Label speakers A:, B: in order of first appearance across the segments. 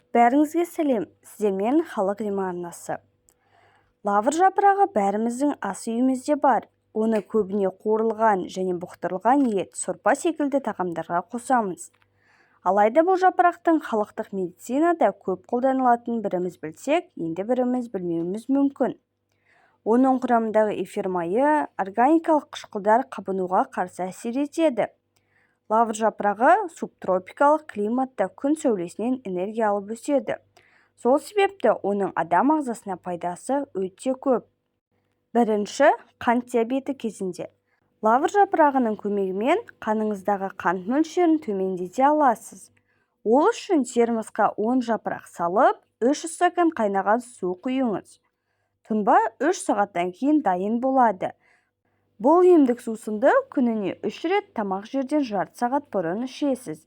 A: Бәріңізге сәлем, сіздермен халық римі арнасы. Лавр жапырағы бәріміздің ас үйімізде бар. Оны көбіне қуырылған және бұқтырылған ет, сорпа секілді тағамдарға қосамыз. Алайда бұл жапырақтың халықтық медицинада көп қолданылатын біріміз білсек, енді біріміз білмеуіміз мүмкін. Оның құрамындағы эфир майы, органикалық қышқылдар қабынуға қарсы әсер етеді. Лавр жапырағы субтропикалық климатта күн сәулесінен энергия алып өседі. Сол себепті оның адам ағзасына пайдасы өте көп. Бірінші, қант диабеті кезінде. Лавр жапырағының көмегімен қаныңыздағы қант мөлшерін төмендете аласыз. Ол үшін термосқа 10 жапырақ салып, 300 стакан қайнаған су құйыңыз. Тұнба 3 сағаттан кейін дайын болады. Бұл емдік сусынды күніне 3 рет тамақ жерден жарты сағат бұрын ішесіз.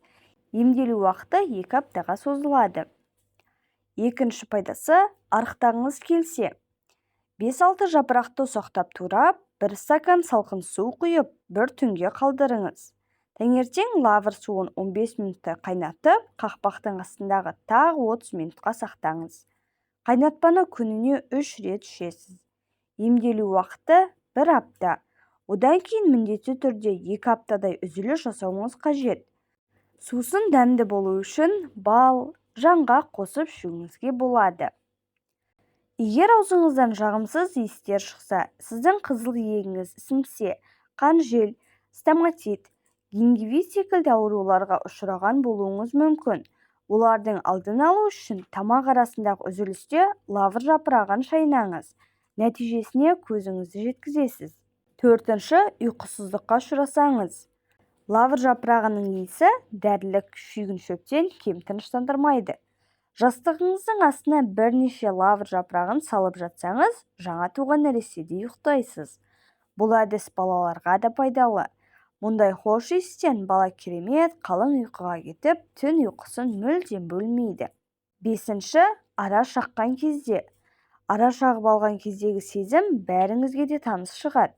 A: Емделу уақыты 2 аптаға созылады. Екінші пайдасы, арықтағыңыз келсе. 5-6 жапырақты ұсақтап турап, 1 стакан салқын су құйып, 1 түнге қалдырыңыз. Таңертең лавр суын 15 минутта қайнатып, қақпақтың астындағы тағы 30 минутқа сақтаңыз. Қайнатпаны күніне 3 рет ішесіз. Емделу уақыты 1 апта. Одан кейін міндетті түрде 2 аптадай үзіліс жасауыңыз қажет. Сусын дәмді болу үшін бал, жаңғақ қосып ішуіңізге болады. Егер аузыңыздан жағымсыз иістер шықса, сіздің қызыл иегіңіз ісінсе, қанжел, стоматит, гингивит секілді ауруларға ұшыраған болуыңыз мүмкін. Олардың алдын алу үшін тамақ арасындағы үзілісте лавр жапырағын шайнаңыз. Нәтижесіне көзіңізді жеткізесіз. Төртінші, ұйқысыздыққа ұшырасаңыз. Лавр жапырағының иісі дәрілік шүйгін шөптен кем тыныштандырмайды. Жастығыңыздың астына бірнеше лавр жапырағын салып жатсаңыз, жаңа туған нәрестеде ұйықтайсыз. Бұл әдіс балаларға да пайдалы. Мұндай хош иістен бала керемет қалың ұйқыға кетіп, түн ұйқысын мүлдем бөлмейді. Бесінші, ара шаққан кезде. Ара шағып алған кездегі сезім бәріңізге де таныс шығар.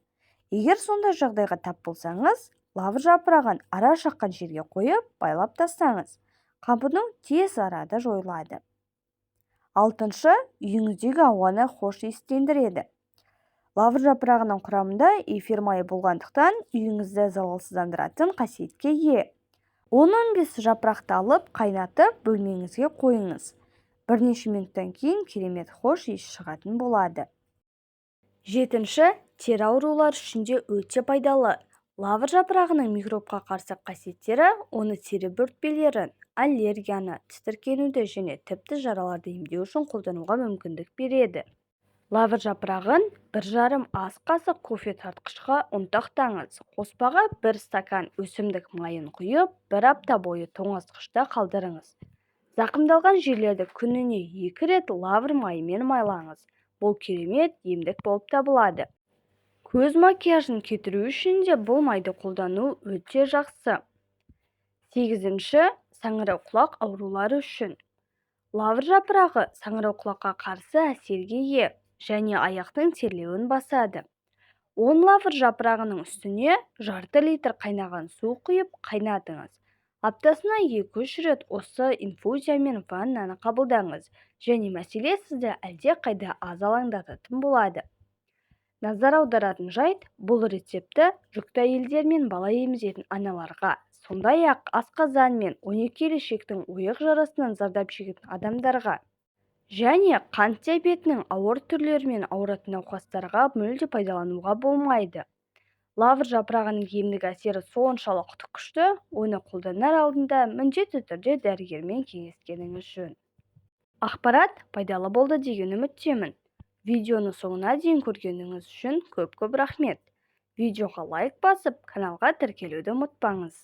A: Егер сондай жағдайға тап болсаңыз, лавр жапырағын ара шаққан жерге қойып, байлап тастаңыз. Қабыну тез арада жойылады. Алтыншы, үйіңіздегі ауаны хош иістендіреді. Лавр жапырағының құрамында эфир майы болғандықтан үйіңізді залалсыздандыратын қасиетке ие. 10-15 жапырақты алып, қайнатып, бөлмеңізге қойыңыз. Бірнеше минуттан кейін керемет хош иіс шығатын болады. Жетінші, тері аурулар үшін де өте пайдалы. Лавр жапырағының микробқа қарсы қасиеттері оны тері бөртпелерін, аллергияны, тітіркенуді және тіпті жараларды емдеу үшін қолдануға мүмкіндік береді. Лавр жапырағын 1,5 ас қасық кофе тартқышқа ұнтақтаңыз. Қоспаға 1 стакан өсімдік майын құйып, 1 апта бойы тоңазытқышта қалдырыңыз. Зақымдалған жерлерді күніне 2 рет лавр майымен майлаңыз. Бұл керемет емдік болып табылады. Көз макияжын кетіру үшін де бұл майды қолдану өте жақсы. 8-ші, саңырауқұлақ аурулары үшін. Лавр жапырағы саңырауқұлаққа қарсы әсерге ие және аяқтың терлеуін басады. 10 лавр жапырағының үстіне жарты литр қайнаған су құйып қайнатыңыз. Аптасына 2-3 рет осы инфузиямен ваннаны қабылдаңыз және мәселе сізді әлде қайда аз алаңдататын болады. Назар аударатын жайт, бұл рецепті жүкті әйелдер мен бала емізетін аналарға, сондай-ақ асқазан мен 12 келешектің ойық жарасынан зардап шегетін адамдарға және қант диабетінің ауыр түрлерімен ауыратын науқастарға мүлде пайдалануға болмайды. Лавр жапырағының емдік әсері соншалықты күшті, оны қолданар алдында міндетті түрде дәрігермен кеңескеніңіз жөн. Ақпарат пайдалы болды деген үміттемін. Видеоны соңына дейін көргеніңіз үшін көп рахмет. Видеоға лайк басып, каналға тіркелуді ұмытпаңыз.